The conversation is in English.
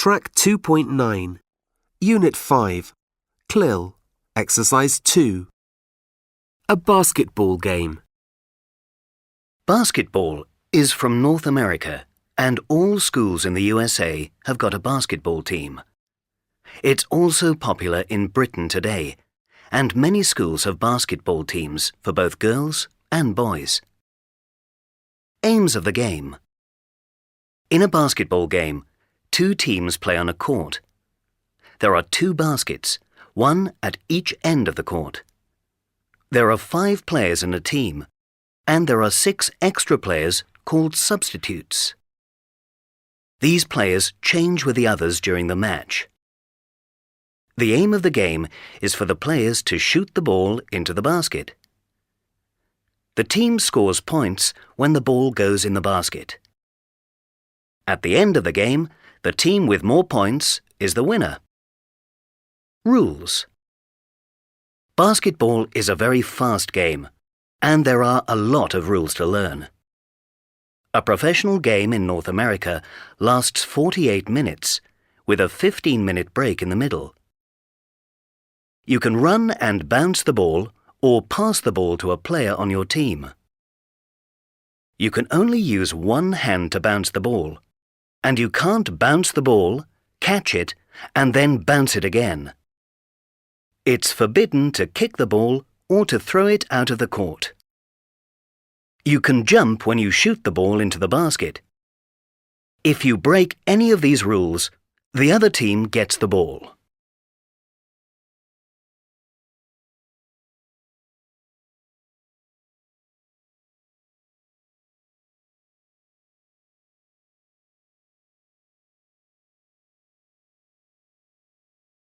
Track 2.9, Unit 5, CLIL, Exercise 2. A basketball game. Basketball is from North America, and all schools in the USA have got a basketball team. It's also popular in Britain today, and many schools have basketball teams for both girls and boys. Aims of the game. In a basketball game, 2 teams play on a court. There are 2 baskets, one at each end of the court. There are 5 players in a team, and there are 6 extra players called substitutes. These players change with the others during the match. The aim of the game is for the players to shoot the ball into the basket. The team scores points when the ball goes in the basket. At the end of the game, the team with more points is the winner. Rules. Basketball is a very fast game, and there are a lot of rules to learn. A professional game in North America lasts 48 minutes, with a 15-minute break in the middle. You can run and bounce the ball or pass the ball to a player on your team. You can only use one hand to bounce the ball, and you can't bounce the ball, catch it, and then bounce it again. It's forbidden to kick the ball or to throw it out of the court. You can jump when you shoot the ball into the basket. If you break any of these rules, the other team gets the ball.